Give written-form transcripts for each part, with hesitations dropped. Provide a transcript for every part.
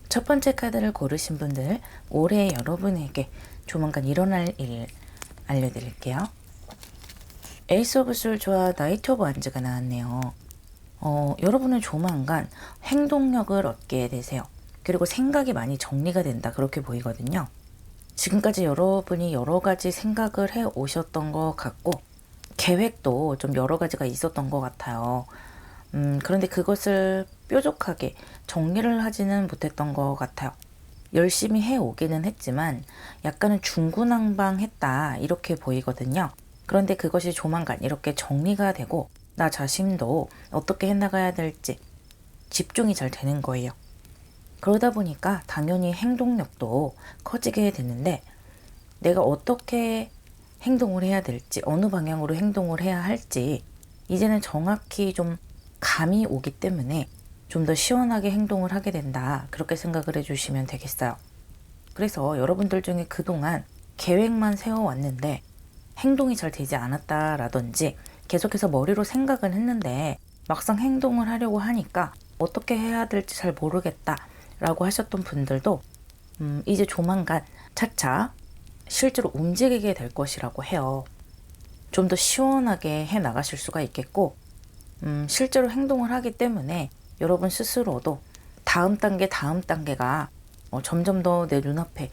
첫 번째 카드를 고르신 분들, 올해 여러분에게 조만간 일어날 일 알려드릴게요. 에이스 오브 솔즈와 나이트 오브 완즈가 나왔네요. 여러분은 조만간 행동력을 얻게 되세요. 그리고 생각이 많이 정리가 된다, 그렇게 보이거든요. 지금까지 여러분이 여러 가지 생각을 해 오셨던 것 같고, 계획도 좀 여러 가지가 있었던 것 같아요. 그런데 그것을 뾰족하게 정리를 하지는 못했던 것 같아요. 열심히 해오기는 했지만 약간은 중구난방했다, 이렇게 보이거든요. 그런데 그것이 조만간 이렇게 정리가 되고 나 자신도 어떻게 해나가야 될지 집중이 잘 되는 거예요. 그러다 보니까 당연히 행동력도 커지게 되는데, 내가 어떻게 행동을 해야 될지, 어느 방향으로 행동을 해야 할지 이제는 정확히 좀 감이 오기 때문에 좀 더 시원하게 행동을 하게 된다, 그렇게 생각을 해주시면 되겠어요. 그래서 여러분들 중에 그동안 계획만 세워왔는데 행동이 잘 되지 않았다라든지 계속해서 머리로 생각은 했는데 막상 행동을 하려고 하니까 어떻게 해야 될지 잘 모르겠다 라고 하셨던 분들도 이제 조만간 차차 실제로 움직이게 될 것이라고 해요. 좀 더 시원하게 해 나가실 수가 있겠고, 실제로 행동을 하기 때문에 여러분 스스로도 다음 단계가 점점 더 내 눈앞에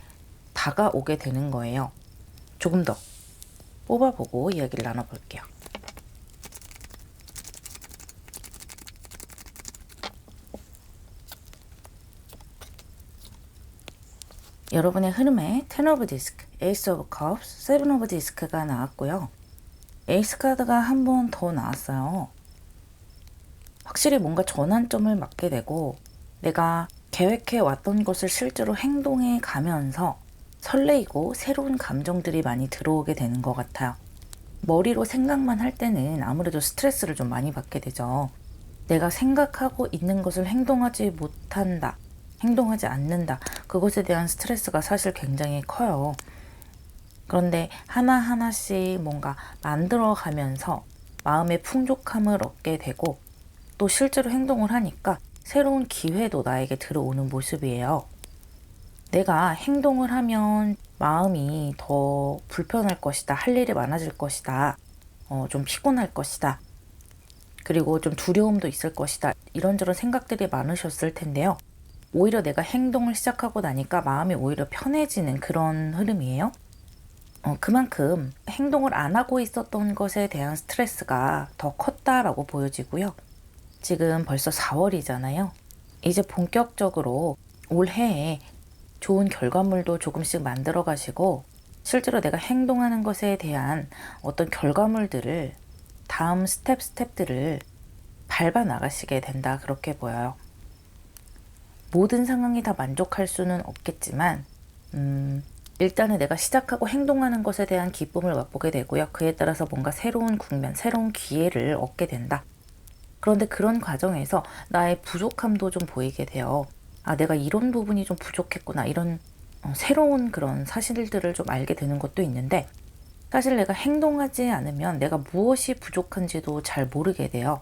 다가오게 되는 거예요. 조금 더 뽑아보고 이야기를 나눠볼게요. 여러분의 흐름에 10 오브 디스크, 에이스 오브 컵스, 7 오브 디스크가 나왔고요. 에이스 카드가 한 번 더 나왔어요. 확실히 뭔가 전환점을 맞게 되고 내가 계획해 왔던 것을 실제로 행동해 가면서 설레이고 새로운 감정들이 많이 들어오게 되는 것 같아요. 머리로 생각만 할 때는 아무래도 스트레스를 좀 많이 받게 되죠. 내가 생각하고 있는 것을 행동하지 못한다, 행동하지 않는다, 그것에 대한 스트레스가 사실 굉장히 커요. 그런데 하나하나씩 뭔가 만들어 가면서 마음의 풍족함을 얻게 되고 또 실제로 행동을 하니까 새로운 기회도 나에게 들어오는 모습이에요. 내가 행동을 하면 마음이 더 불편할 것이다, 할 일이 많아질 것이다, 좀 피곤할 것이다, 그리고 좀 두려움도 있을 것이다, 이런저런 생각들이 많으셨을 텐데요. 오히려 내가 행동을 시작하고 나니까 마음이 오히려 편해지는 그런 흐름이에요. 그만큼 행동을 안 하고 있었던 것에 대한 스트레스가 더 컸다라고 보여지고요. 지금 벌써 4월이잖아요. 이제 본격적으로 올해에 좋은 결과물도 조금씩 만들어 가시고 실제로 내가 행동하는 것에 대한 어떤 결과물들을, 다음 스텝들을 밟아 나가시게 된다, 그렇게 보여요. 모든 상황이 다 만족할 수는 없겠지만 일단은 내가 시작하고 행동하는 것에 대한 기쁨을 맛보게 되고요. 그에 따라서 뭔가 새로운 국면, 새로운 기회를 얻게 된다. 그런데 그런 과정에서 나의 부족함도 좀 보이게 돼요. 아, 내가 이런 부분이 좀 부족했구나, 이런 새로운 그런 사실들을 좀 알게 되는 것도 있는데, 사실 내가 행동하지 않으면 내가 무엇이 부족한지도 잘 모르게 돼요.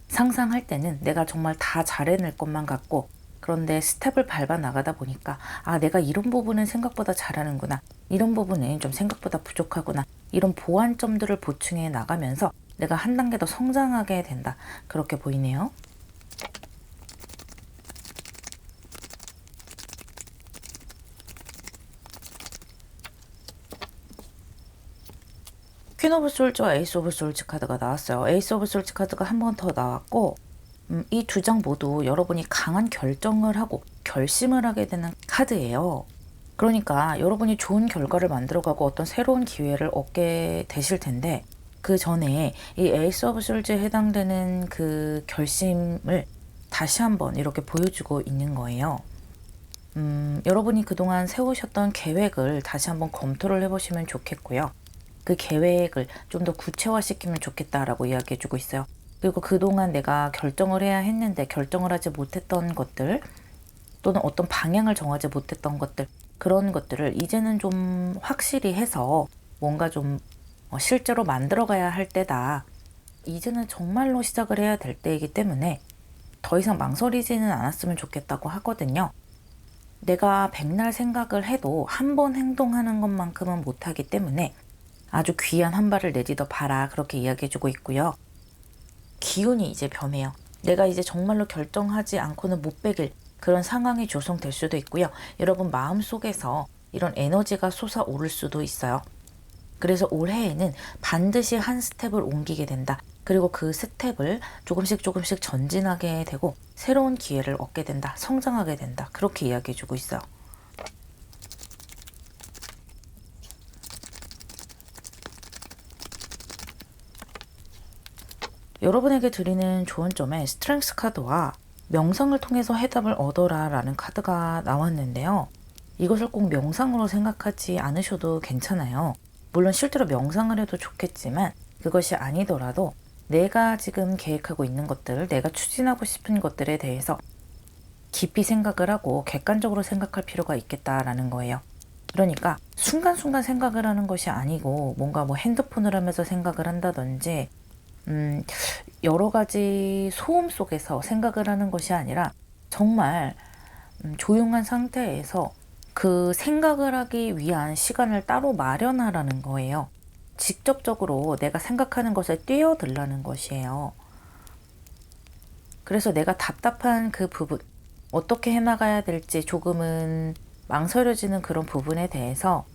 상상할 때는 내가 정말 다 잘해낼 것만 같고, 그런데 스텝을 밟아 나가다 보니까 아, 내가 이런 부분은 생각보다 잘하는구나, 이런 부분은 좀 생각보다 부족하구나, 이런 보완점들을 보충해 나가면서 내가 한 단계 더 성장하게 된다. 그렇게 보이네요. 퀸 오브 솔즈와 에이스 오브 솔즈 카드가 나왔어요. 에이스 오브 솔즈 카드가 한 번 더 나왔고 이 두 장 모두 여러분이 강한 결정을 하고 결심을 하게 되는 카드예요. 그러니까 여러분이 좋은 결과를 만들어가고 어떤 새로운 기회를 얻게 되실 텐데 그 전에 이 에이스 오브 솔즈에 해당되는 그 결심을 다시 한번 이렇게 보여주고 있는 거예요. 여러분이 그동안 세우셨던 계획을 다시 한번 검토를 해보시면 좋겠고요. 그 계획을 좀 더 구체화시키면 좋겠다라고 이야기해주고 있어요. 그리고 그동안 내가 결정을 해야 했는데 결정을 하지 못했던 것들 또는 어떤 방향을 정하지 못했던 것들 그런 것들을 이제는 좀 확실히 해서 뭔가 좀 실제로 만들어가야 할 때다. 이제는 정말로 시작을 해야 될 때이기 때문에 더 이상 망설이지는 않았으면 좋겠다고 하거든요. 내가 백날 생각을 해도 한 번 행동하는 것만큼은 못하기 때문에 아주 귀한 한 발을 내딛어 봐라 그렇게 이야기해주고 있고요. 기운이 이제 변해요. 내가 이제 정말로 결정하지 않고는 못 베길 그런 상황이 조성될 수도 있고요. 여러분 마음속에서 이런 에너지가 솟아오를 수도 있어요. 그래서 올해에는 반드시 한 스텝을 옮기게 된다. 그리고 그 스텝을 조금씩 전진하게 되고 새로운 기회를 얻게 된다. 성장하게 된다. 그렇게 이야기해주고 있어요. 여러분에게 드리는 조언점에 스트렝스 카드와 명상을 통해서 해답을 얻어라 라는 카드가 나왔는데요. 이것을 꼭 명상으로 생각하지 않으셔도 괜찮아요. 물론 실제로 명상을 해도 좋겠지만 그것이 아니더라도 내가 지금 계획하고 있는 것들, 내가 추진하고 싶은 것들에 대해서 깊이 생각을 하고 객관적으로 생각할 필요가 있겠다라는 거예요. 그러니까 순간순간 생각을 하는 것이 아니고 뭔가 뭐 핸드폰을 하면서 생각을 한다든지 여러 가지 소음 속에서 생각을 하는 것이 아니라 정말 조용한 상태에서 그 생각을 하기 위한 시간을 따로 마련하라는 거예요. 직접적으로 내가 생각하는 것에 뛰어들라는 것이에요. 그래서 내가 답답한 그 부분, 어떻게 해나가야 될지 조금은 망설여지는 그런 부분에 대해서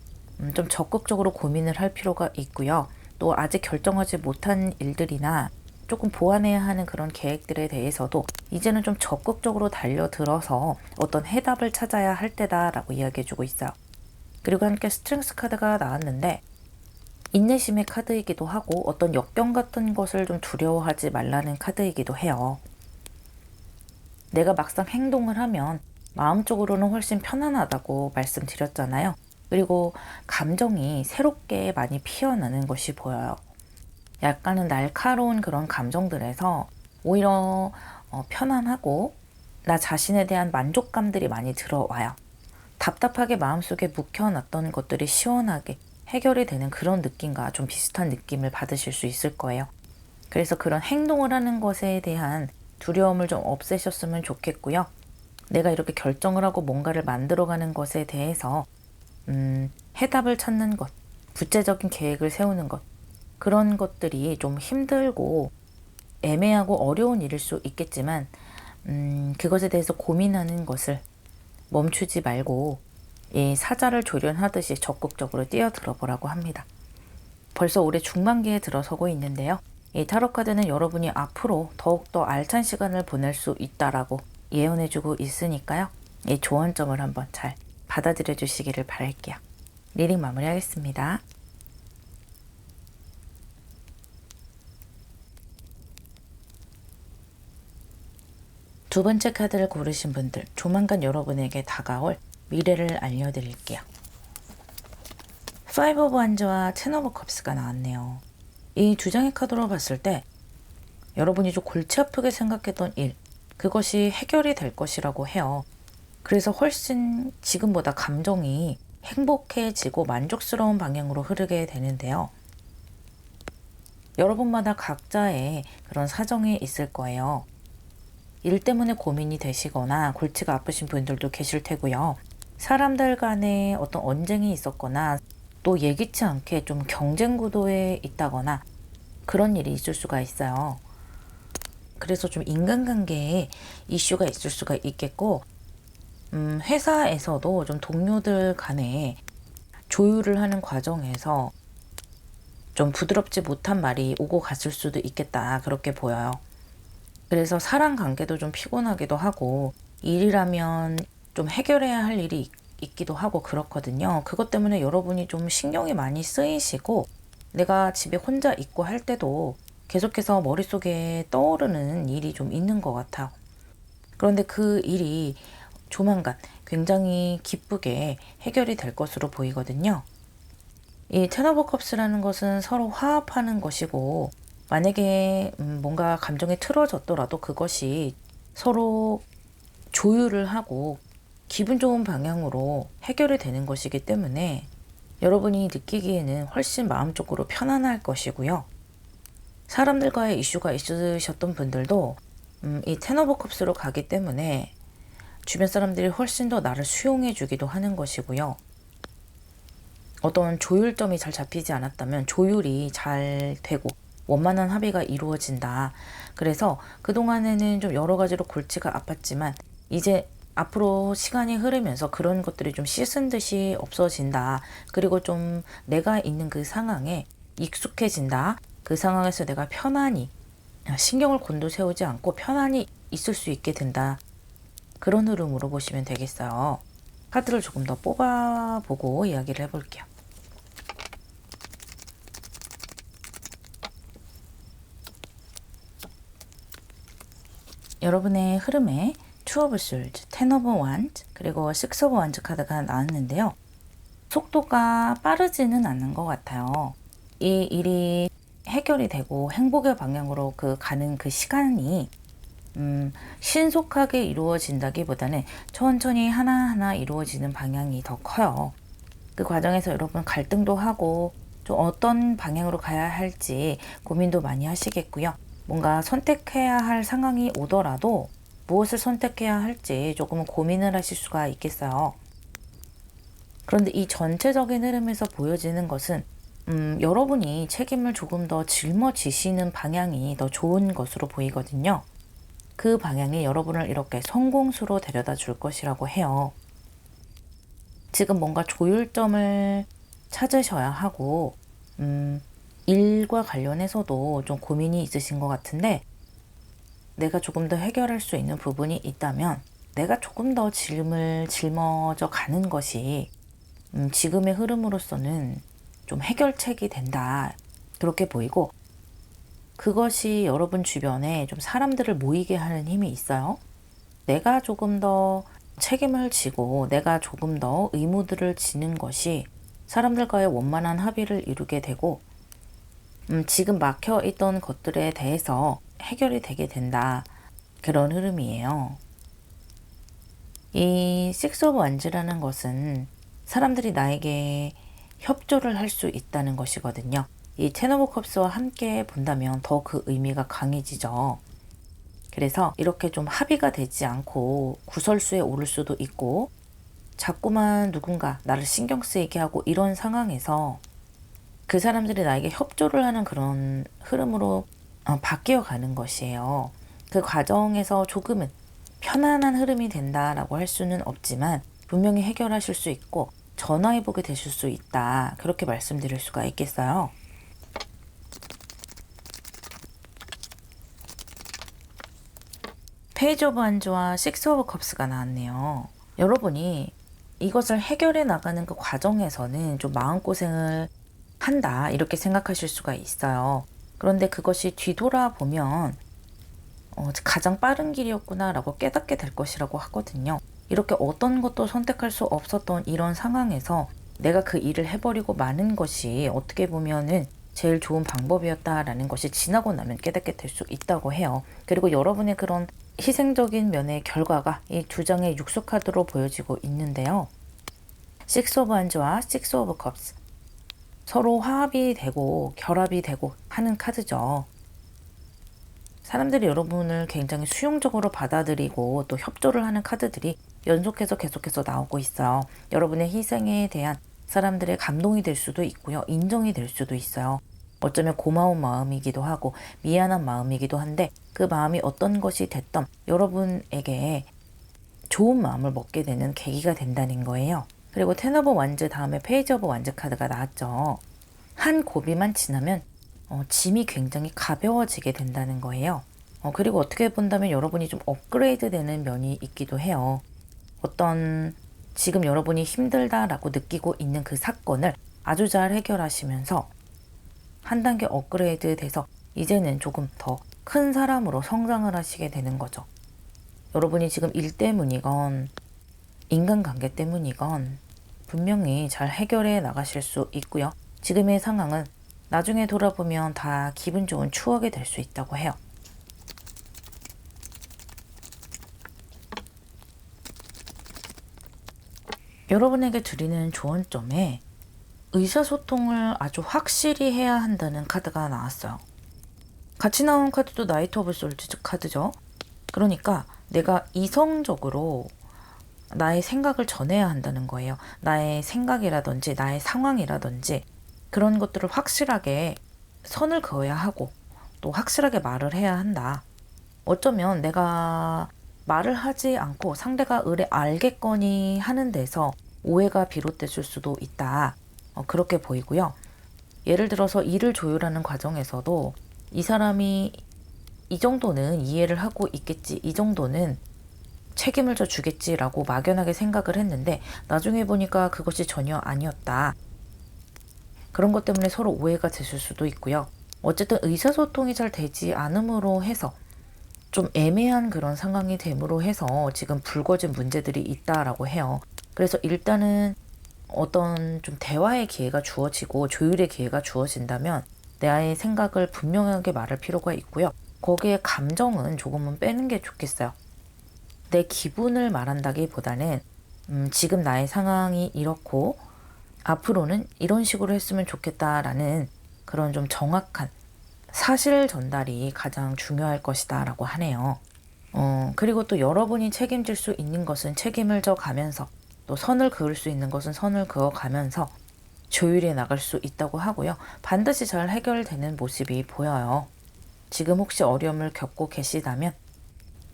좀 적극적으로 고민을 할 필요가 있고요. 또 아직 결정하지 못한 일들이나 조금 보완해야 하는 그런 계획들에 대해서도 이제는 좀 적극적으로 달려들어서 어떤 해답을 찾아야 할 때다라고 이야기해주고 있어요. 그리고 함께 스트렝스 카드가 나왔는데 인내심의 카드이기도 하고 어떤 역경 같은 것을 좀 두려워하지 말라는 카드이기도 해요. 내가 막상 행동을 하면 마음적으로는 훨씬 편안하다고 말씀드렸잖아요. 그리고 감정이 새롭게 많이 피어나는 것이 보여요. 약간은 날카로운 그런 감정들에서 오히려 편안하고 나 자신에 대한 만족감들이 많이 들어와요. 답답하게 마음속에 묵혀놨던 것들이 시원하게 해결이 되는 그런 느낌과 좀 비슷한 느낌을 받으실 수 있을 거예요. 그래서 그런 행동을 하는 것에 대한 두려움을 좀 없애셨으면 좋겠고요. 내가 이렇게 결정을 하고 뭔가를 만들어가는 것에 대해서 해답을 찾는 것, 구체적인 계획을 세우는 것, 그런 것들이 좀 힘들고 애매하고 어려운 일일 수 있겠지만 그것에 대해서 고민하는 것을 멈추지 말고 이 사자를 조련하듯이 적극적으로 뛰어들어 보라고 합니다. 벌써 올해 중반기에 들어서고 있는데요. 이 타로 카드는 여러분이 앞으로 더욱더 알찬 시간을 보낼 수 있다라고 예언해주고 있으니까요. 이 조언점을 한번 잘 받아들여 주시기를 바랄게요. 리딩 마무리하겠습니다. 두 번째 카드를 고르신 분들, 조만간 여러분에게 다가올 미래를 알려드릴게요. 파이브 오브 wands와 텐 오브 컵스가 나왔네요. 이 두 장의 카드로 봤을 때 여러분이 좀 골치 아프게 생각했던 일, 그것이 해결이 될 것이라고 해요. 그래서 훨씬 지금보다 감정이 행복해지고 만족스러운 방향으로 흐르게 되는데요. 여러분마다 각자의 그런 사정이 있을 거예요. 일 때문에 고민이 되시거나 골치가 아프신 분들도 계실 테고요. 사람들 간에 어떤 언쟁이 있었거나 또 예기치 않게 좀 경쟁 구도에 있다거나 그런 일이 있을 수가 있어요. 그래서 좀 인간관계에 이슈가 있을 수가 있겠고, 회사에서도 좀 동료들 간에 조율을 하는 과정에서 좀 부드럽지 못한 말이 오고 갔을 수도 있겠다, 그렇게 보여요. 그래서 사람 관계도 좀 피곤하기도 하고, 일이라면 좀 해결해야 할 일이 있기도 하고 그렇거든요. 그것 때문에 여러분이 좀 신경이 많이 쓰이시고, 내가 집에 혼자 있고 할 때도 계속해서 머릿속에 떠오르는 일이 좀 있는 것 같아요. 그런데 그 일이 조만간 굉장히 기쁘게 해결이 될 것으로 보이거든요. 이 텐 오브 컵스라는 것은 서로 화합하는 것이고, 만약에 뭔가 감정이 틀어졌더라도 그것이 서로 조율을 하고 기분 좋은 방향으로 해결이 되는 것이기 때문에 여러분이 느끼기에는 훨씬 마음적으로 편안할 것이고요. 사람들과의 이슈가 있으셨던 분들도 이 텐 오브 컵스로 가기 때문에 주변 사람들이 훨씬 더 나를 수용해 주기도 하는 것이고요. 어떤 조율점이 잘 잡히지 않았다면 조율이 잘 되고 원만한 합의가 이루어진다. 그래서 그동안에는 좀 여러 가지로 골치가 아팠지만 이제 앞으로 시간이 흐르면서 그런 것들이 좀 씻은 듯이 없어진다. 그리고 좀 내가 있는 그 상황에 익숙해진다. 그 상황에서 내가 편안히 신경을 곤두세우지 않고 편안히 있을 수 있게 된다. 그런 흐름으로 보시면 되겠어요. 카드를 조금 더 뽑아보고 이야기를 해볼게요. 여러분의 흐름에 투 오브 솔즈, 텐 오브 완즈, 그리고 식스 오브 완즈 카드가 나왔는데요. 속도가 빠르지는 않는 것 같아요. 이 일이 해결이 되고 행복의 방향으로 가는 그 시간이 신속하게 이루어진다기보다는 천천히 하나하나 이루어지는 방향이 더 커요. 그 과정에서 여러분 갈등도 하고 좀 어떤 방향으로 가야 할지 고민도 많이 하시겠고요. 뭔가 선택해야 할 상황이 오더라도 무엇을 선택해야 할지 조금은 고민을 하실 수가 있겠어요. 그런데 이 전체적인 흐름에서 보여지는 것은 여러분이 책임을 조금 더 짊어지시는 방향이 더 좋은 것으로 보이거든요. 그 방향이 여러분을 이렇게 성공수로 데려다 줄 것이라고 해요. 지금 뭔가 조율점을 찾으셔야 하고 일과 관련해서도 좀 고민이 있으신 것 같은데, 내가 조금 더 해결할 수 있는 부분이 있다면 내가 조금 더 짐을 짊어져 가는 것이 지금의 흐름으로서는 좀 해결책이 된다, 그렇게 보이고, 그것이 여러분 주변에 좀 사람들을 모이게 하는 힘이 있어요. 내가 조금 더 책임을 지고 내가 조금 더 의무들을 지는 것이 사람들과의 원만한 합의를 이루게 되고 지금 막혀있던 것들에 대해서 해결이 되게 된다, 그런 흐름이에요. 이 식스 오브 완즈라는 것은 사람들이 나에게 협조를 할 수 있다는 것이거든요. 이 텐 오브 컵스와 함께 본다면 더 그 의미가 강해지죠. 그래서 이렇게 좀 합의가 되지 않고 구설수에 오를 수도 있고, 자꾸만 누군가 나를 신경 쓰이게 하고 이런 상황에서 그 사람들이 나에게 협조를 하는 그런 흐름으로 바뀌어 가는 것이에요. 그 과정에서 조금은 편안한 흐름이 된다라고 할 수는 없지만 분명히 해결하실 수 있고 전화해보게 되실 수 있다, 그렇게 말씀드릴 수가 있겠어요. 페이지 오브 완즈와 식스 오브 컵스가 나왔네요. 여러분이 이것을 해결해 나가는 그 과정에서는 좀 마음고생을 한다, 이렇게 생각하실 수가 있어요. 그런데 그것이 뒤돌아보면 가장 빠른 길이었구나 라고 깨닫게 될 것이라고 하거든요. 이렇게 어떤 것도 선택할 수 없었던 이런 상황에서 내가 그 일을 해버리고 마는 것이 어떻게 보면은 제일 좋은 방법이었다라는 것이 지나고 나면 깨닫게 될 수 있다고 해요. 그리고 여러분의 그런 희생적인 면의 결과가 이 두 장의 육수 카드로 보여지고 있는데요. 식스 오브 완즈와 식스 오브 컵스, 서로 화합이 되고 결합이 되고 하는 카드죠. 사람들이 여러분을 굉장히 수용적으로 받아들이고 또 협조를 하는 카드들이 연속해서 계속해서 나오고 있어요. 여러분의 희생에 대한 사람들의 감동이 될 수도 있고요. 인정이 될 수도 있어요. 어쩌면 고마운 마음이기도 하고 미안한 마음이기도 한데 그 마음이 어떤 것이 됐던 여러분에게 좋은 마음을 먹게 되는 계기가 된다는 거예요. 그리고 텐 오브 완즈 다음에 페이지 오브 완즈 카드가 나왔죠. 한 고비만 지나면 짐이 굉장히 가벼워지게 된다는 거예요. 그리고 어떻게 본다면 여러분이 좀 업그레이드 되는 면이 있기도 해요. 어떤 지금 여러분이 힘들다라고 느끼고 있는 그 사건을 아주 잘 해결하시면서 한 단계 업그레이드 돼서 이제는 조금 더 큰 사람으로 성장을 하시게 되는 거죠. 여러분이 지금 일 때문이건 인간관계 때문이건 분명히 잘 해결해 나가실 수 있고요. 지금의 상황은 나중에 돌아보면 다 기분 좋은 추억이 될 수 있다고 해요. 여러분에게 드리는 조언점에 의사소통을 아주 확실히 해야 한다는 카드가 나왔어요. 같이 나온 카드도 나이트 오브 솔즈 카드죠. 그러니까 내가 이성적으로 나의 생각을 전해야 한다는 거예요. 나의 생각이라든지 나의 상황이라든지 그런 것들을 확실하게 선을 그어야 하고 또 확실하게 말을 해야 한다. 어쩌면 내가 말을 하지 않고 상대가 의뢰 알겠거니 하는 데서 오해가 비롯됐을 수도 있다. 그렇게 보이고요. 예를 들어서 일을 조율하는 과정에서도 이 사람이 이 정도는 이해를 하고 있겠지, 이 정도는 책임을 져 주겠지라고 막연하게 생각을 했는데 나중에 보니까 그것이 전혀 아니었다. 그런 것 때문에 서로 오해가 됐을 수도 있고요. 어쨌든 의사소통이 잘 되지 않음으로 해서 좀 애매한 그런 상황이 됨으로 해서 지금 불거진 문제들이 있다라고 해요. 그래서 일단은 어떤 좀 대화의 기회가 주어지고 조율의 기회가 주어진다면 내 생각을 분명하게 말할 필요가 있고요. 거기에 감정은 조금은 빼는 게 좋겠어요. 내 기분을 말한다기보다는 지금 나의 상황이 이렇고 앞으로는 이런 식으로 했으면 좋겠다라는 그런 좀 정확한 사실 전달이 가장 중요할 것이다 라고 하네요. 그리고 또 여러분이 책임질 수 있는 것은 책임을 져 가면서 또 선을 그을 수 있는 것은 선을 그어 가면서 조율해 나갈 수 있다고 하고요. 반드시 잘 해결되는 모습이 보여요. 지금 혹시 어려움을 겪고 계시다면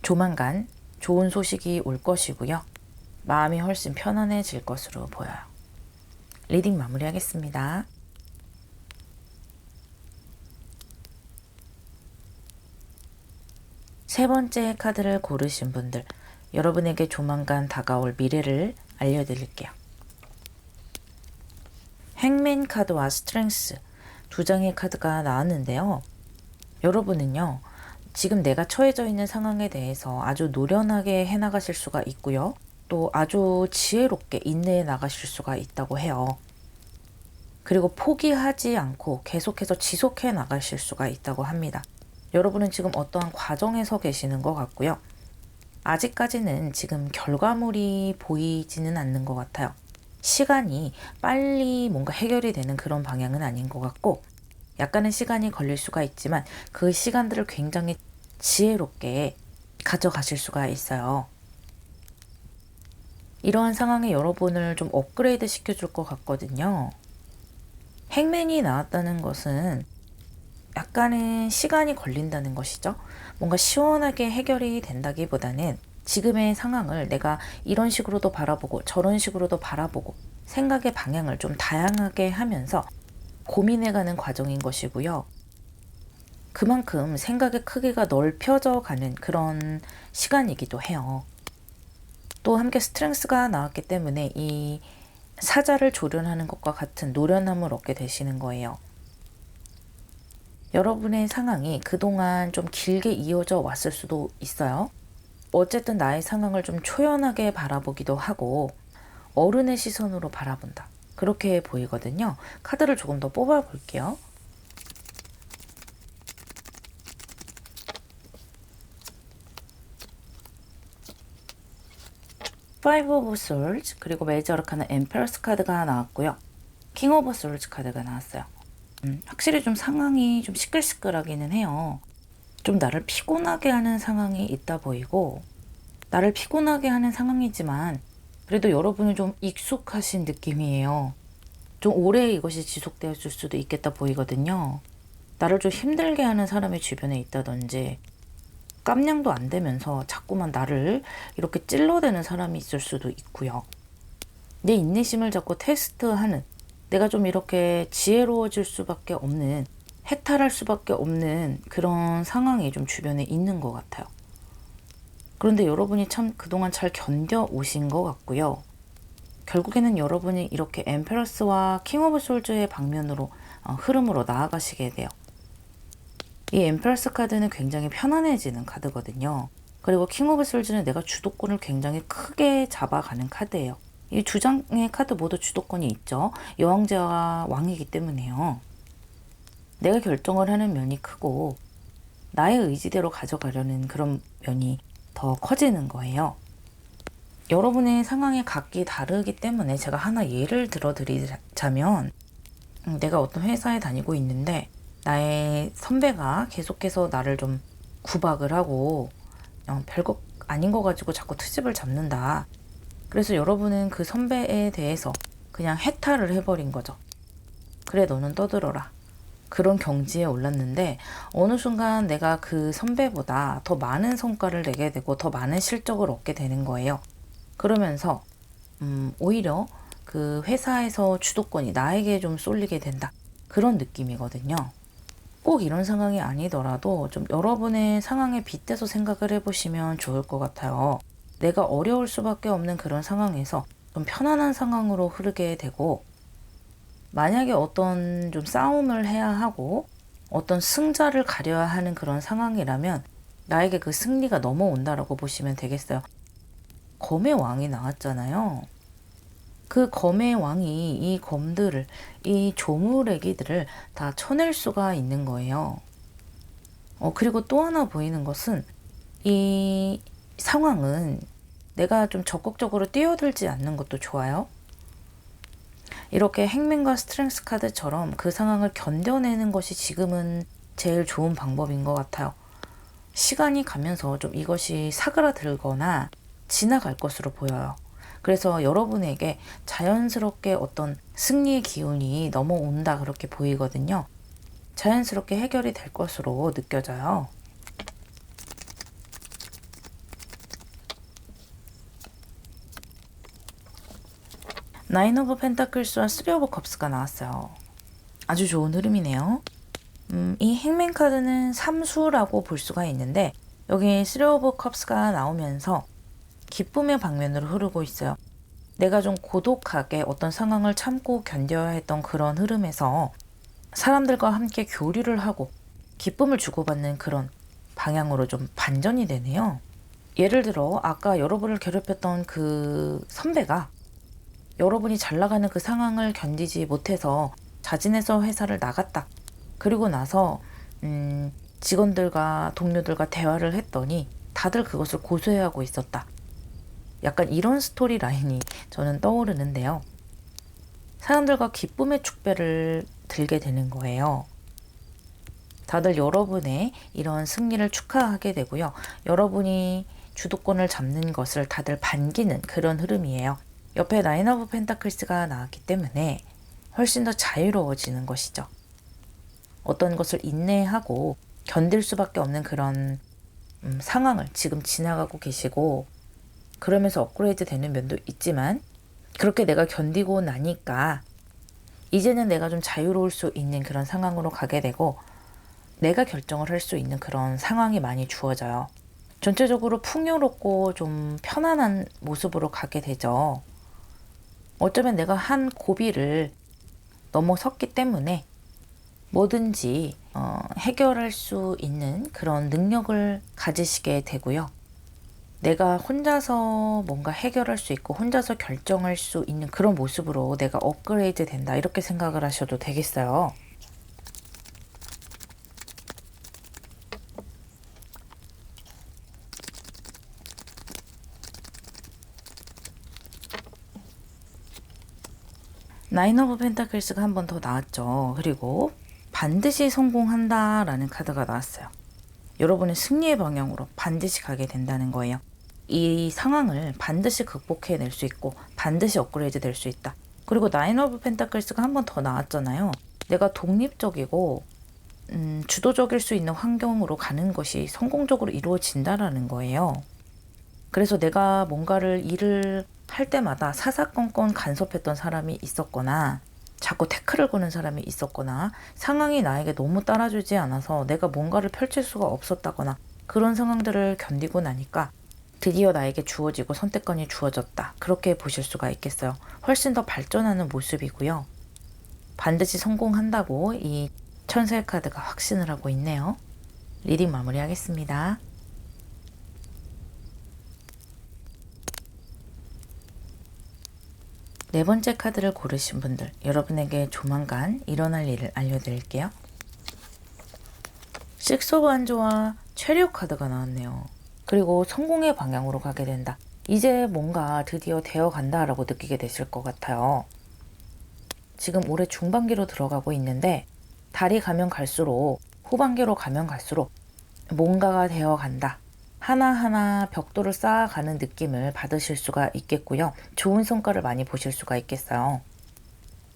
조만간 좋은 소식이 올 것이고요. 마음이 훨씬 편안해질 것으로 보여요. 리딩 마무리하겠습니다. 세 번째 카드를 고르신 분들, 여러분에게 조만간 다가올 미래를 알려드릴게요. 행맨 카드와 스트렝스 두 장의 카드가 나왔는데요. 여러분은요, 지금 내가 처해져 있는 상황에 대해서 아주 노련하게 해나가실 수가 있고요. 또 아주 지혜롭게 인내해 나가실 수가 있다고 해요. 그리고 포기하지 않고 계속해서 지속해 나가실 수가 있다고 합니다. 여러분은 지금 어떠한 과정에 서 계시는 것 같고요. 아직까지는 지금 결과물이 보이지는 않는 것 같아요. 시간이 빨리 뭔가 해결이 되는 그런 방향은 아닌 것 같고 약간의 시간이 걸릴 수가 있지만 그 시간들을 굉장히 지혜롭게 가져가실 수가 있어요. 이러한 상황에 여러분을 좀 업그레이드 시켜줄 것 같거든요. 행맨이 나왔다는 것은 약간의 시간이 걸린다는 것이죠. 뭔가 시원하게 해결이 된다기보다는 지금의 상황을 내가 이런 식으로도 바라보고 저런 식으로도 바라보고 생각의 방향을 좀 다양하게 하면서 고민해가는 과정인 것이고요. 그만큼 생각의 크기가 넓혀져 가는 그런 시간이기도 해요. 또 함께 스트렝스가 나왔기 때문에 이 사자를 조련하는 것과 같은 노련함을 얻게 되시는 거예요. 여러분의 상황이 그동안 좀 길게 이어져 왔을 수도 있어요. 어쨌든 나의 상황을 좀 초연하게 바라보기도 하고 어른의 시선으로 바라본다. 그렇게 보이거든요. 카드를 조금 더 뽑아 볼게요. 파이브 오브 솔즈 그리고 메이저 아르카나 엠페러스 카드가 나왔고요. 킹 오브 솔즈 카드가 나왔어요. 확실히 좀 상황이 좀 시끌시끌하기는 해요. 좀 나를 피곤하게 하는 상황이 있다 보이고 나를 피곤하게 하는 상황이지만 그래도 여러분은 좀 익숙하신 느낌이에요. 좀 오래 이것이 지속되었을 수도 있겠다 보이거든요. 나를 좀 힘들게 하는 사람이 주변에 있다든지 깜냥도 안 되면서 자꾸만 나를 이렇게 찔러대는 사람이 있을 수도 있고요. 내 인내심을 자꾸 테스트하는, 내가 좀 이렇게 지혜로워질 수밖에 없는, 해탈할 수밖에 없는 그런 상황이 좀 주변에 있는 것 같아요. 그런데 여러분이 참 그동안 잘 견뎌 오신 것 같고요. 결국에는 여러분이 이렇게 엠페러스와 킹 오브 솔즈의 방면으로 흐름으로 나아가시게 돼요. 이 엠페러스 카드는 굉장히 편안해지는 카드거든요. 그리고 킹 오브 솔즈는 내가 주도권을 굉장히 크게 잡아가는 카드예요. 이 두 장의 카드 모두 주도권이 있죠. 여왕제와 왕이기 때문에요. 내가 결정을 하는 면이 크고 나의 의지대로 가져가려는 그런 면이 더 커지는 거예요. 여러분의 상황이 각기 다르기 때문에 제가 하나 예를 들어 드리자면, 내가 어떤 회사에 다니고 있는데 나의 선배가 계속해서 나를 좀 구박을 하고 별거 아닌 거 가지고 자꾸 트집을 잡는다. 그래서 여러분은 그 선배에 대해서 그냥 해탈을 해버린 거죠. 그래, 너는 떠들어라. 그런 경지에 올랐는데 어느 순간 내가 그 선배보다 더 많은 성과를 내게 되고 더 많은 실적을 얻게 되는 거예요. 그러면서 오히려 그 회사에서 주도권이 나에게 좀 쏠리게 된다. 그런 느낌이거든요. 꼭 이런 상황이 아니더라도 좀 여러분의 상황에 빗대서 생각을 해보시면 좋을 것 같아요. 내가 어려울 수밖에 없는 그런 상황에서 좀 편안한 상황으로 흐르게 되고, 만약에 어떤 좀 싸움을 해야 하고 어떤 승자를 가려야 하는 그런 상황이라면 나에게 그 승리가 넘어온다라고 보시면 되겠어요. 검의 왕이 나왔잖아요. 그 검의 왕이 이 검들을, 이 조물애기들을 다 쳐낼 수가 있는 거예요. 그리고 또 하나 보이는 것은 이 상황은 내가 좀 적극적으로 뛰어들지 않는 것도 좋아요. 이렇게 행맨과 스트렝스 카드처럼 그 상황을 견뎌내는 것이 지금은 제일 좋은 방법인 것 같아요. 시간이 가면서 좀 이것이 사그라들거나 지나갈 것으로 보여요. 그래서 여러분에게 자연스럽게 어떤 승리의 기운이 넘어온다 그렇게 보이거든요. 자연스럽게 해결이 될 것으로 느껴져요. 나인 오브 펜타클스와 쓰리 오브 컵스가 나왔어요. 아주 좋은 흐름이네요. 이 행맨 카드는 삼수라고 볼 수가 있는데 여기 쓰리 오브 컵스가 나오면서 기쁨의 방면으로 흐르고 있어요. 내가 좀 고독하게 어떤 상황을 참고 견뎌야 했던 그런 흐름에서 사람들과 함께 교류를 하고 기쁨을 주고받는 그런 방향으로 좀 반전이 되네요. 예를 들어 아까 여러분을 괴롭혔던 그 선배가 여러분이 잘 나가는 그 상황을 견디지 못해서 자진해서 회사를 나갔다. 그리고 나서 직원들과 동료들과 대화를 했더니 다들 그것을 고소해하고 있었다. 약간 이런 스토리 라인이 저는 떠오르는데요. 사람들과 기쁨의 축배를 들게 되는 거예요. 다들 여러분의 이런 승리를 축하하게 되고요. 여러분이 주도권을 잡는 것을 다들 반기는 그런 흐름이에요. 옆에 나인 오브 펜타클스가 나왔기 때문에 훨씬 더 자유로워지는 것이죠. 어떤 것을 인내하고 견딜 수밖에 없는 그런 상황을 지금 지나가고 계시고, 그러면서 업그레이드 되는 면도 있지만 그렇게 내가 견디고 나니까 이제는 내가 좀 자유로울 수 있는 그런 상황으로 가게 되고 내가 결정을 할 수 있는 그런 상황이 많이 주어져요. 전체적으로 풍요롭고 좀 편안한 모습으로 가게 되죠. 어쩌면 내가 한 고비를 넘어섰기 때문에 뭐든지 해결할 수 있는 그런 능력을 가지시게 되고요. 내가 혼자서 뭔가 해결할 수 있고 혼자서 결정할 수 있는 그런 모습으로 내가 업그레이드 된다, 이렇게 생각을 하셔도 되겠어요. 나인 오브 펜타클스가 한 번 더 나왔죠. 그리고 반드시 성공한다 라는 카드가 나왔어요. 여러분의 승리의 방향으로 반드시 가게 된다는 거예요. 이 상황을 반드시 극복해낼 수 있고 반드시 업그레이드 될 수 있다. 그리고 나인 오브 펜타클스가 한 번 더 나왔잖아요. 내가 독립적이고 주도적일 수 있는 환경으로 가는 것이 성공적으로 이루어진다라는 거예요. 그래서 내가 뭔가를 일을 할 때마다 사사건건 간섭했던 사람이 있었거나 자꾸 태클을 거는 사람이 있었거나 상황이 나에게 너무 따라주지 않아서 내가 뭔가를 펼칠 수가 없었다거나 그런 상황들을 견디고 나니까 드디어 나에게 주어지고 선택권이 주어졌다. 그렇게 보실 수가 있겠어요. 훨씬 더 발전하는 모습이고요. 반드시 성공한다고 이 천사의 카드가 확신을 하고 있네요. 리딩 마무리하겠습니다. 네 번째 카드를 고르신 분들, 여러분에게 조만간 일어날 일을 알려드릴게요. 식스 오브 완즈와 체리엇 카드가 나왔네요. 그리고 성공의 방향으로 가게 된다. 이제 뭔가 드디어 되어 간다라고 느끼게 되실 것 같아요. 지금 올해 중반기로 들어가고 있는데 달이 가면 갈수록 후반기로 가면 갈수록 뭔가가 되어 간다. 하나하나 벽돌을 쌓아가는 느낌을 받으실 수가 있겠고요. 좋은 성과를 많이 보실 수가 있겠어요.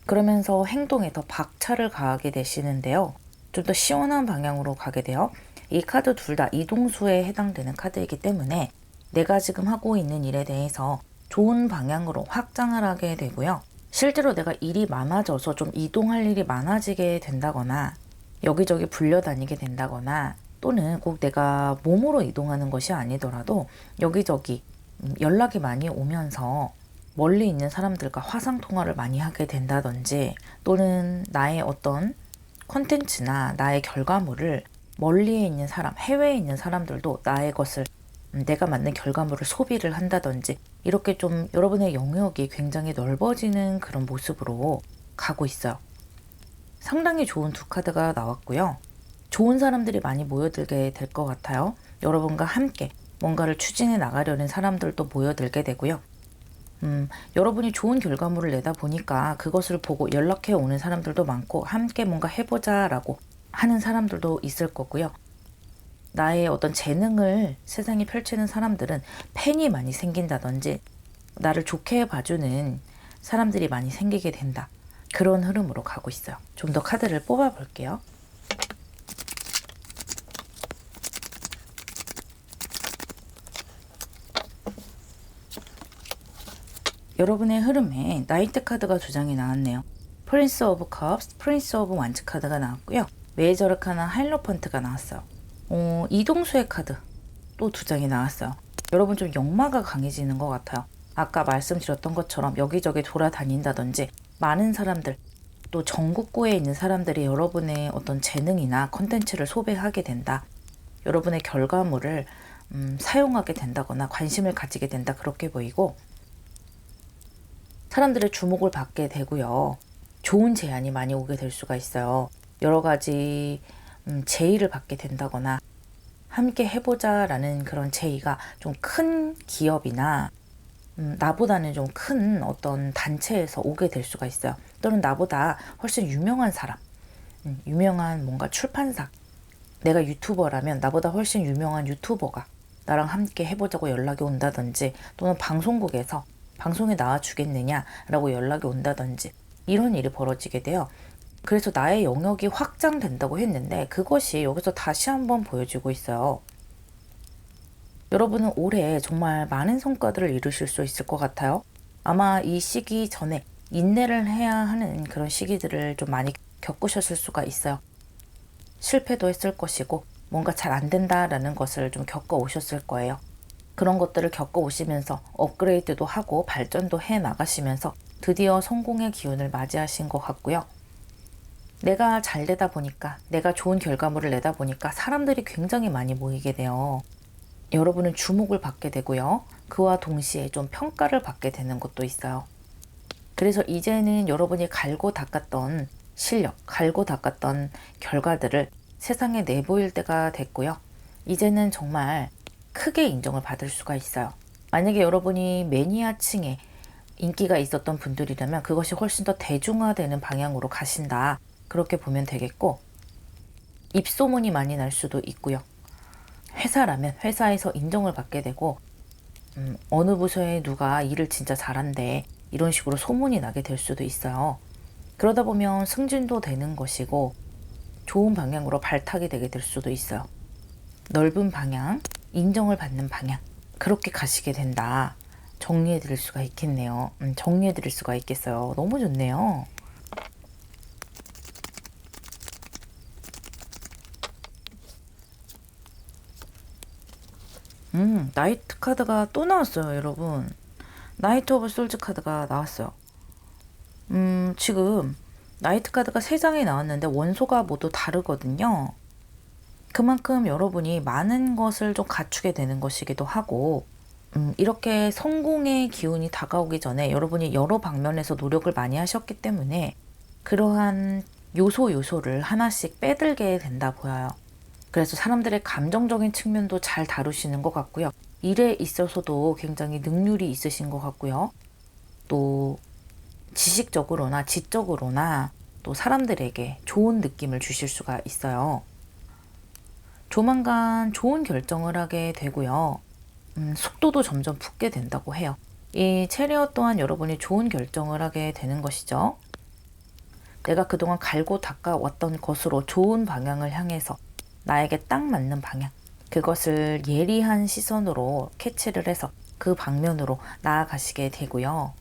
그러면서 행동에 더 박차를 가하게 되시는데요. 좀 더 시원한 방향으로 가게 돼요. 이 카드 둘 다 이동수에 해당되는 카드이기 때문에 내가 지금 하고 있는 일에 대해서 좋은 방향으로 확장을 하게 되고요. 실제로 내가 일이 많아져서 좀 이동할 일이 많아지게 된다거나 여기저기 불려다니게 된다거나 또는 꼭 내가 몸으로 이동하는 것이 아니더라도 여기저기 연락이 많이 오면서 멀리 있는 사람들과 화상통화를 많이 하게 된다든지 또는 나의 어떤 콘텐츠나 나의 결과물을 멀리에 있는 사람, 해외에 있는 사람들도 나의 것을 내가 만든 결과물을 소비를 한다든지 이렇게 좀 여러분의 영역이 굉장히 넓어지는 그런 모습으로 가고 있어요. 상당히 좋은 두 카드가 나왔고요. 좋은 사람들이 많이 모여들게 될 것 같아요. 여러분과 함께 뭔가를 추진해 나가려는 사람들도 모여들게 되고요. 여러분이 좋은 결과물을 내다 보니까 그것을 보고 연락해 오는 사람들도 많고 함께 뭔가 해보자 라고 하는 사람들도 있을 거고요. 나의 어떤 재능을 세상에 펼치는 사람들은 팬이 많이 생긴다든지 나를 좋게 봐주는 사람들이 많이 생기게 된다. 그런 흐름으로 가고 있어요. 좀 더 카드를 뽑아 볼게요. 여러분의 흐름에 나이트 카드가 두 장이 나왔네요. 프린스 오브 컵스, 프린스 오브 완즈 카드가 나왔고요. 메이저 르카나 하이로펀트가 나왔어요. 이동수의 카드 또 두 장이 나왔어요. 여러분 좀 역마가 강해지는 것 같아요. 아까 말씀드렸던 것처럼 여기저기 돌아다닌다든지 많은 사람들 또 전국구에 있는 사람들이 여러분의 어떤 재능이나 컨텐츠를 소비하게 된다. 여러분의 결과물을 사용하게 된다거나 관심을 가지게 된다. 그렇게 보이고 사람들의 주목을 받게 되고요. 좋은 제안이 많이 오게 될 수가 있어요. 여러 가지 제의를 받게 된다거나 함께 해보자 라는 그런 제의가 좀 큰 기업이나 나보다는 좀 큰 어떤 단체에서 오게 될 수가 있어요. 또는 나보다 훨씬 유명한 사람, 유명한 뭔가 출판사, 내가 유튜버라면 나보다 훨씬 유명한 유튜버가 나랑 함께 해보자고 연락이 온다든지 또는 방송국에서 방송에 나와주겠느냐라고 연락이 온다든지 이런 일이 벌어지게 돼요. 그래서 나의 영역이 확장된다고 했는데 그것이 여기서 다시 한번 보여지고 있어요. 여러분은 올해 정말 많은 성과들을 이루실 수 있을 것 같아요. 아마 이 시기 전에 인내를 해야 하는 그런 시기들을 좀 많이 겪으셨을 수가 있어요. 실패도 했을 것이고 뭔가 잘 안 된다라는 것을 좀 겪어 오셨을 거예요. 그런 것들을 겪어 오시면서 업그레이드도 하고 발전도 해 나가시면서 드디어 성공의 기운을 맞이하신 것 같고요. 내가 잘 되다 보니까 내가 좋은 결과물을 내다 보니까 사람들이 굉장히 많이 모이게 돼요. 여러분은 주목을 받게 되고요. 그와 동시에 좀 평가를 받게 되는 것도 있어요. 그래서 이제는 여러분이 갈고 닦았던 실력, 갈고 닦았던 결과들을 세상에 내보일 때가 됐고요. 이제는 정말 크게 인정을 받을 수가 있어요. 만약에 여러분이 매니아층에 인기가 있었던 분들이라면 그것이 훨씬 더 대중화되는 방향으로 가신다. 그렇게 보면 되겠고 입소문이 많이 날 수도 있고요. 회사라면 회사에서 인정을 받게 되고 어느 부서에 누가 일을 진짜 잘한대 이런 식으로 소문이 나게 될 수도 있어요. 그러다 보면 승진도 되는 것이고 좋은 방향으로 발탁이 되게 될 수도 있어요. 넓은 방향, 인정을 받는 방향, 그렇게 가시게 된다. 정리해 드릴 수가 있겠네요. 정리해 드릴 수가 있겠어요. 너무 좋네요. 나이트 카드가 또 나왔어요, 여러분. 나이트 오브 솔즈 카드가 나왔어요. 지금 나이트 카드가 3장이 나왔는데 원소가 모두 다르거든요. 그만큼 여러분이 많은 것을 좀 갖추게 되는 것이기도 하고, 이렇게 성공의 기운이 다가오기 전에 여러분이 여러 방면에서 노력을 많이 하셨기 때문에 그러한 요소를 하나씩 빼들게 된다 보여요. 그래서 사람들의 감정적인 측면도 잘 다루시는 것 같고요. 일에 있어서도 굉장히 능률이 있으신 것 같고요. 또 지식적으로나 지적으로나 또 사람들에게 좋은 느낌을 주실 수가 있어요. 조만간 좋은 결정을 하게 되고요. 속도도 점점 붙게 된다고 해요. 이 체리엇 또한 여러분이 좋은 결정을 하게 되는 것이죠. 내가 그동안 갈고 닦아왔던 것으로 좋은 방향을 향해서 나에게 딱 맞는 방향, 그것을 예리한 시선으로 캐치를 해서 그 방면으로 나아가시게 되고요.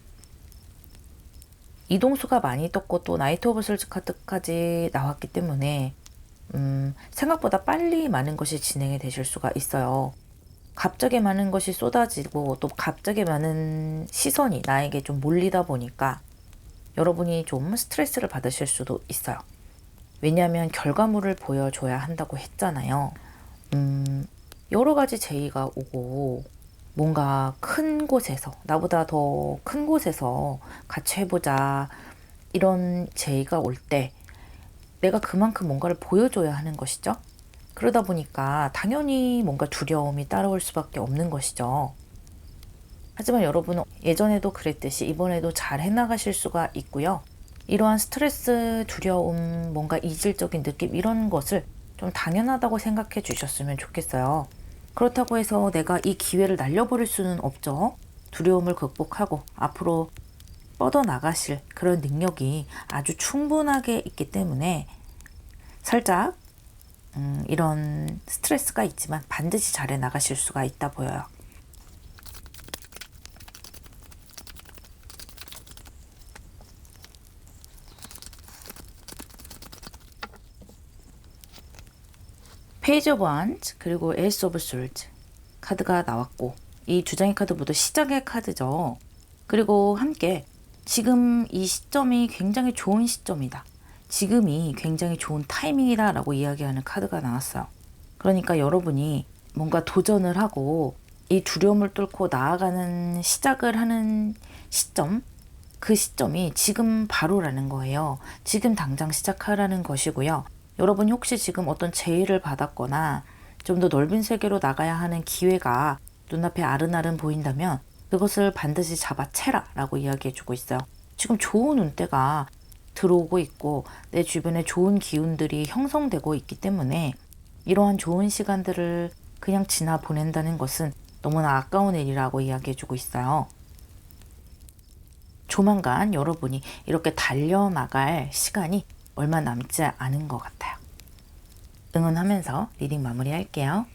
이동수가 많이 떴고 또 나이트 오브 솔즈 카드까지 나왔기 때문에 생각보다 빨리 많은 것이 진행이 되실 수가 있어요. 갑자기 많은 것이 쏟아지고 또 갑자기 많은 시선이 나에게 좀 몰리다 보니까 여러분이 좀 스트레스를 받으실 수도 있어요. 왜냐하면 결과물을 보여줘야 한다고 했잖아요. 여러 가지 제의가 오고 뭔가 큰 곳에서, 나보다 더 큰 곳에서 같이 해보자, 이런 제의가 올 때 내가 그만큼 뭔가를 보여줘야 하는 것이죠. 그러다 보니까 당연히 뭔가 두려움이 따라올 수밖에 없는 것이죠. 하지만 여러분은 예전에도 그랬듯이 이번에도 잘 해나가실 수가 있고요. 이러한 스트레스, 두려움, 뭔가 이질적인 느낌, 이런 것을 좀 당연하다고 생각해 주셨으면 좋겠어요. 그렇다고 해서 내가 이 기회를 날려버릴 수는 없죠. 두려움을 극복하고 앞으로 뻗어나가실 그런 능력이 아주 충분하게 있기 때문에 살짝 이런 스트레스가 있지만 반드시 잘 해나가실 수가 있다 보여요. 페이지 오브 원즈 그리고 에이스 오브 솔즈 카드가 나왔고, 이 두 장의 카드 모두 시작의 카드죠. 그리고 함께 지금 이 시점이 굉장히 좋은 시점이다, 지금이 굉장히 좋은 타이밍이다 라고 이야기하는 카드가 나왔어요. 그러니까 여러분이 뭔가 도전을 하고 이 두려움을 뚫고 나아가는 시작을 하는 시점, 그 시점이 지금 바로라는 거예요. 지금 당장 시작하라는 것이고요. 여러분이 혹시 지금 어떤 제의를 받았거나 좀 더 넓은 세계로 나가야 하는 기회가 눈앞에 아른아른 보인다면 그것을 반드시 잡아채라 라고 이야기해주고 있어요. 지금 좋은 운대가 들어오고 있고 내 주변에 좋은 기운들이 형성되고 있기 때문에 이러한 좋은 시간들을 그냥 지나 보낸다는 것은 너무나 아까운 일이라고 이야기해주고 있어요. 조만간 여러분이 이렇게 달려나갈 시간이 얼마 남지 않은 것 같아요. 응원하면서 리딩 마무리할게요.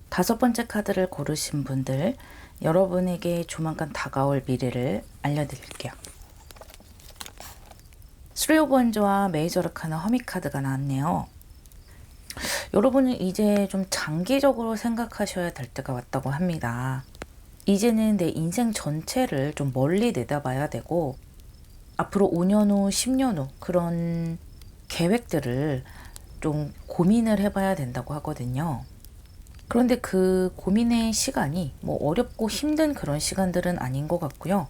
다섯 번째 카드를 고르신 분들, 여러분에게 조만간 다가올 미래를 알려드릴게요. 스리 오브 원즈와 메이저 아르카나 허밋 카드가 나왔네요. 여러분은 이제 좀 장기적으로 생각하셔야 될 때가 왔다고 합니다. 이제는 내 인생 전체를 좀 멀리 내다봐야 되고 앞으로 5년 후, 10년 후 그런 계획들을 좀 고민을 해봐야 된다고 하거든요. 그런데 그 고민의 시간이 뭐 어렵고 힘든 그런 시간들은 아닌 것 같고요.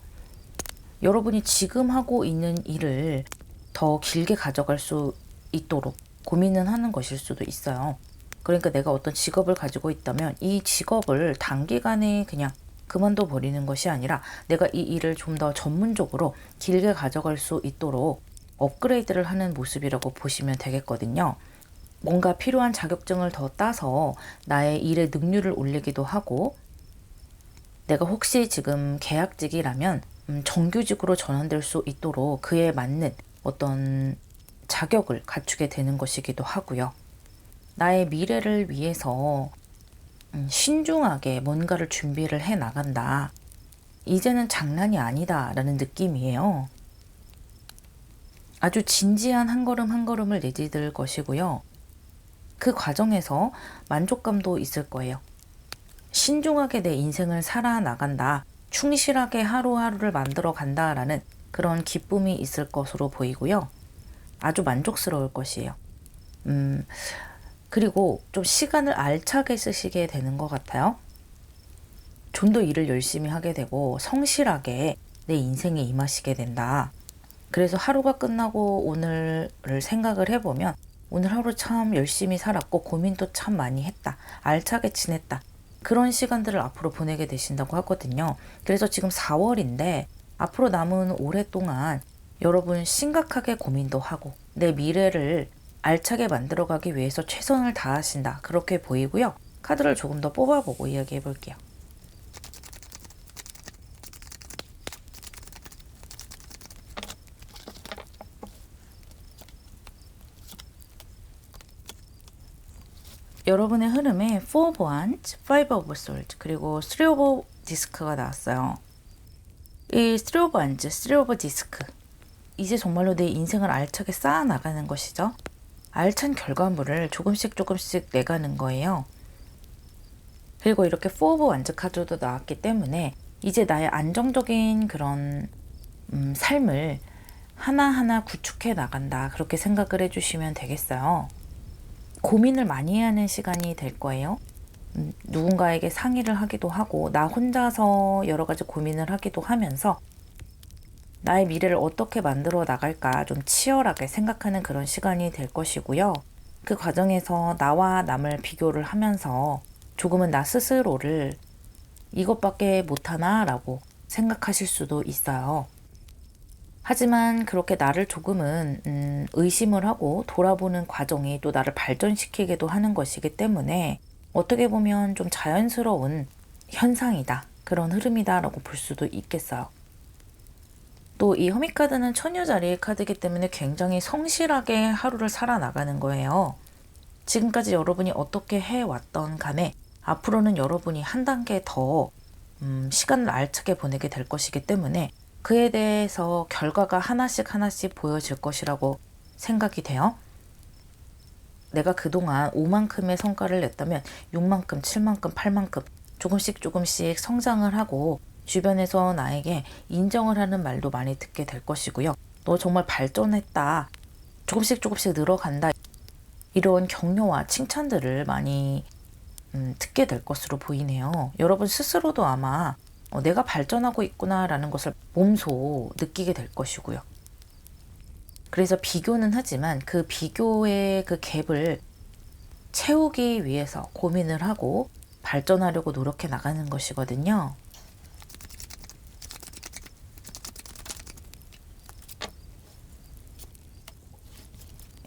여러분이 지금 하고 있는 일을 더 길게 가져갈 수 있도록 고민은 하는 것일 수도 있어요. 그러니까 내가 어떤 직업을 가지고 있다면 이 직업을 단기간에 그냥 그만둬 버리는 것이 아니라 내가 이 일을 좀 더 전문적으로 길게 가져갈 수 있도록 업그레이드를 하는 모습이라고 보시면 되겠거든요. 뭔가 필요한 자격증을 더 따서 나의 일의 능률을 올리기도 하고 내가 혹시 지금 계약직이라면 정규직으로 전환될 수 있도록 그에 맞는 어떤 자격을 갖추게 되는 것이기도 하고요. 나의 미래를 위해서 신중하게 뭔가를 준비를 해 나간다. 이제는 장난이 아니다 라는 느낌이에요. 아주 진지한 한 걸음 한 걸음을 내디딜 것이고요. 그 과정에서 만족감도 있을 거예요. 신중하게 내 인생을 살아나간다. 충실하게 하루하루를 만들어 간다라는 그런 기쁨이 있을 것으로 보이고요. 아주 만족스러울 것이에요. 그리고 좀 시간을 알차게 쓰시게 되는 것 같아요. 좀 더 일을 열심히 하게 되고 성실하게 내 인생에 임하시게 된다. 그래서 하루가 끝나고 오늘을 생각을 해보면 오늘 하루 참 열심히 살았고 고민도 참 많이 했다. 알차게 지냈다. 그런 시간들을 앞으로 보내게 되신다고 하거든요. 그래서 지금 4월인데 앞으로 남은 올해 동안 여러분 심각하게 고민도 하고 내 미래를 알차게 만들어가기 위해서 최선을 다하신다. 그렇게 보이고요. 카드를 조금 더 뽑아보고 이야기해 볼게요. 여러분의 흐름에 4 of Wands, 5 of Swords, 그리고 3 of Disc가 나왔어요. 이 3 of Wands, 3 of Disc. 이제 정말로 내 인생을 알차게 쌓아나가는 것이죠. 알찬 결과물을 조금씩 내가는 거예요. 그리고 이렇게 4 of Wands 카드도 나왔기 때문에 이제 나의 안정적인 그런 삶을 하나하나 구축해 나간다. 그렇게 생각을 해주시면 되겠어요. 고민을 많이 하는 시간이 될 거예요. 누군가에게 상의를 하기도 하고 나 혼자서 여러 가지 고민을 하기도 하면서 나의 미래를 어떻게 만들어 나갈까 좀 치열하게 생각하는 그런 시간이 될 것이고요. 그 과정에서 나와 남을 비교를 하면서 조금은 나 스스로를 이것밖에 못하나 라고 생각하실 수도 있어요. 하지만 그렇게 나를 조금은 의심을 하고 돌아보는 과정이 또 나를 발전시키기도 하는 것이기 때문에 어떻게 보면 좀 자연스러운 현상이다. 그런 흐름이다 라고 볼 수도 있겠어요. 또 이 허밋카드는 처녀자리의 카드이기 때문에 굉장히 성실하게 하루를 살아나가는 거예요. 지금까지 여러분이 어떻게 해왔던 간에 앞으로는 여러분이 한 단계 더 시간을 알차게 보내게 될 것이기 때문에 그에 대해서 결과가 하나씩 보여질 것이라고 생각이 돼요. 내가 그동안 5만큼의 성과를 냈다면 6만큼, 7만큼, 8만큼 조금씩 성장을 하고 주변에서 나에게 인정을 하는 말도 많이 듣게 될 것이고요. 너 정말 발전했다. 조금씩 늘어간다. 이런 격려와 칭찬들을 많이 듣게 될 것으로 보이네요. 여러분 스스로도 아마 내가 발전하고 있구나라는 것을 몸소 느끼게 될 것이고요. 그래서 비교는 하지만 그 비교의 그 갭을 채우기 위해서 고민을 하고 발전하려고 노력해 나가는 것이거든요.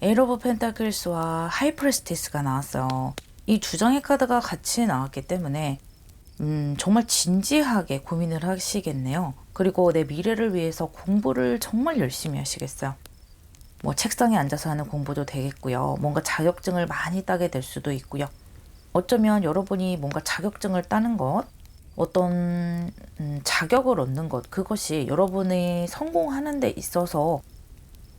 에이스 오브 펜타클스와 하이프레스티스가 나왔어요. 이 두 장의 카드가 같이 나왔기 때문에 정말 진지하게 고민을 하시겠네요. 그리고 내 미래를 위해서 공부를 정말 열심히 하시겠어요. 뭐 책상에 앉아서 하는 공부도 되겠고요. 뭔가 자격증을 많이 따게 될 수도 있고요. 어쩌면 여러분이 뭔가 자격증을 따는 것, 어떤 자격을 얻는 것, 그것이 여러분이 성공하는 데 있어서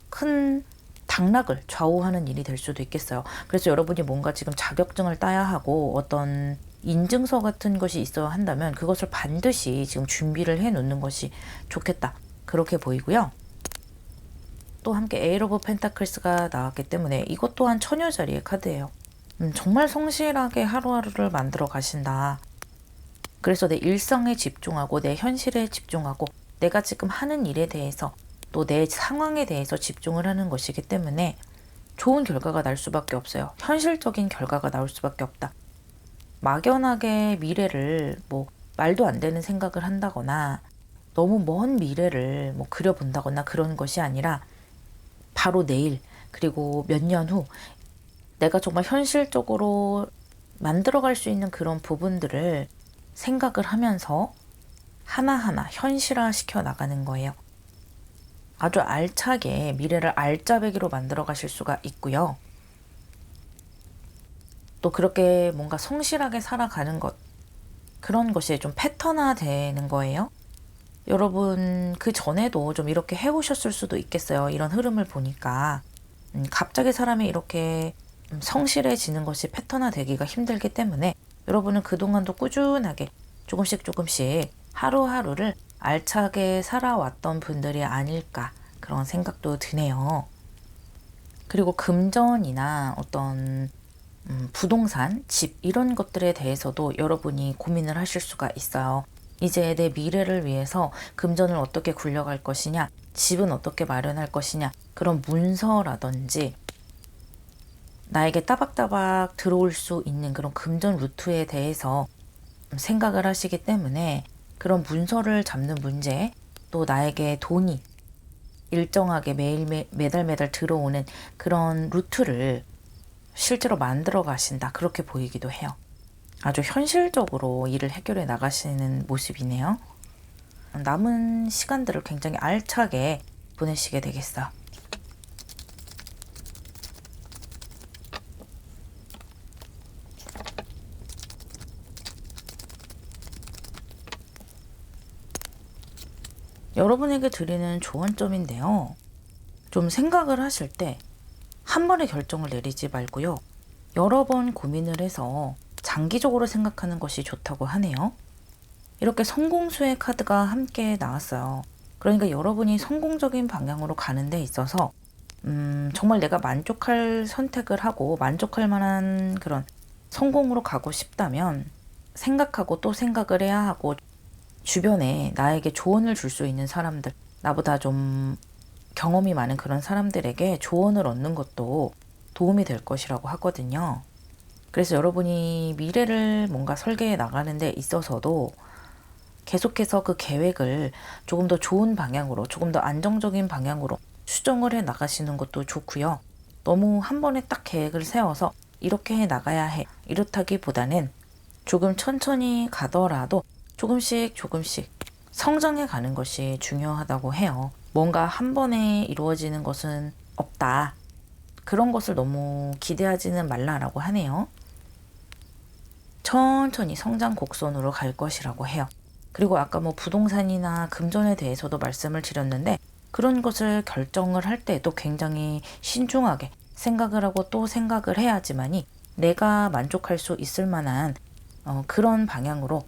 큰 당락을 좌우하는 일이 될 수도 있겠어요. 그래서 여러분이 뭔가 지금 자격증을 따야 하고 어떤 인증서 같은 것이 있어야 한다면 그것을 반드시 지금 준비를 해 놓는 것이 좋겠다. 그렇게 보이고요. 또 함께 에이스 오브 펜타클스가 나왔기 때문에 이것 또한 처녀자리의 카드예요. 정말 성실하게 하루하루를 만들어 가신다. 그래서 내 일상에 집중하고 내 현실에 집중하고 내가 지금 하는 일에 대해서 또 내 상황에 대해서 집중을 하는 것이기 때문에 좋은 결과가 날 수밖에 없어요. 현실적인 결과가 나올 수밖에 없다. 막연하게 미래를 뭐 말도 안 되는 생각을 한다거나 너무 먼 미래를 뭐 그려본다거나 그런 것이 아니라 바로 내일 그리고 몇 년 후 내가 정말 현실적으로 만들어갈 수 있는 그런 부분들을 생각을 하면서 하나하나 현실화 시켜 나가는 거예요. 아주 알차게 미래를 알짜배기로 만들어 가실 수가 있고요. 또 그렇게 뭔가 성실하게 살아가는 것, 그런 것이 좀 패턴화 되는 거예요. 여러분 그 전에도 좀 이렇게 해오셨을 수도 있겠어요. 이런 흐름을 보니까 갑자기 사람이 이렇게 성실해지는 것이 패턴화 되기가 힘들기 때문에 여러분은 그동안도 꾸준하게 조금씩 하루하루를 알차게 살아왔던 분들이 아닐까, 그런 생각도 드네요. 그리고 금전이나 어떤 부동산, 집 이런 것들에 대해서도 여러분이 고민을 하실 수가 있어요. 이제 내 미래를 위해서 금전을 어떻게 굴려갈 것이냐, 집은 어떻게 마련할 것이냐, 그런 문서라든지 나에게 따박따박 들어올 수 있는 그런 금전 루트에 대해서 생각을 하시기 때문에 그런 문서를 잡는 문제, 또 나에게 돈이 일정하게 매달 들어오는 그런 루트를 실제로 만들어 가신다, 그렇게 보이기도 해요. 아주 현실적으로 일을 해결해 나가시는 모습이네요. 남은 시간들을 굉장히 알차게 보내시게 되겠어요. 여러분에게 드리는 조언점인데요. 좀 생각을 하실 때 한 번에 결정을 내리지 말고요. 여러 번 고민을 해서 장기적으로 생각하는 것이 좋다고 하네요. 이렇게 성공수의 카드가 함께 나왔어요. 그러니까 여러분이 성공적인 방향으로 가는 데 있어서 정말 내가 만족할 선택을 하고 만족할 만한 그런 성공으로 가고 싶다면 생각하고 또 생각을 해야 하고, 주변에 나에게 조언을 줄 수 있는 사람들, 나보다 좀 경험이 많은 그런 사람들에게 조언을 얻는 것도 도움이 될 것이라고 하거든요. 그래서 여러분이 미래를 뭔가 설계해 나가는 데 있어서도 계속해서 그 계획을 조금 더 좋은 방향으로, 조금 더 안정적인 방향으로 수정을 해 나가시는 것도 좋고요. 너무 한 번에 딱 계획을 세워서 이렇게 해 나가야 해, 이렇다기보다는 조금 천천히 가더라도 조금씩 성장해 가는 것이 중요하다고 해요. 뭔가 한 번에 이루어지는 것은 없다, 그런 것을 너무 기대하지는 말라라고 하네요. 천천히 성장 곡선으로 갈 것이라고 해요. 그리고 아까 부동산이나 금전에 대해서도 말씀을 드렸는데, 그런 것을 결정을 할 때도 굉장히 신중하게 생각을 하고 또 생각을 해야지만이 내가 만족할 수 있을 만한 그런 방향으로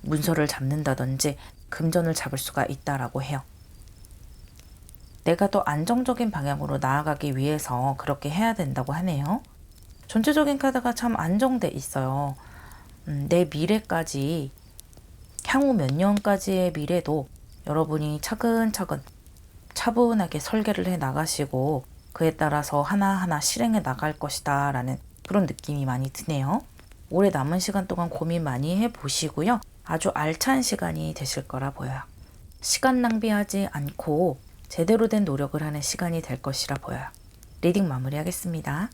문서를 잡는다든지 금전을 잡을 수가 있다라고 해요. 내가 더 안정적인 방향으로 나아가기 위해서 그렇게 해야 된다고 하네요. 전체적인 카드가 참 안정돼 있어요. 내 미래까지, 향후 몇 년까지의 미래도 여러분이 차근차근 차분하게 설계를 해 나가시고 그에 따라서 하나하나 실행해 나갈 것이다 라는 그런 느낌이 많이 드네요. 올해 남은 시간 동안 고민 많이 해보시고요. 아주 알찬 시간이 되실 거라 보여요. 시간 낭비하지 않고 제대로 된 노력을 하는 시간이 될 것이라 보여요. 리딩 마무리하겠습니다.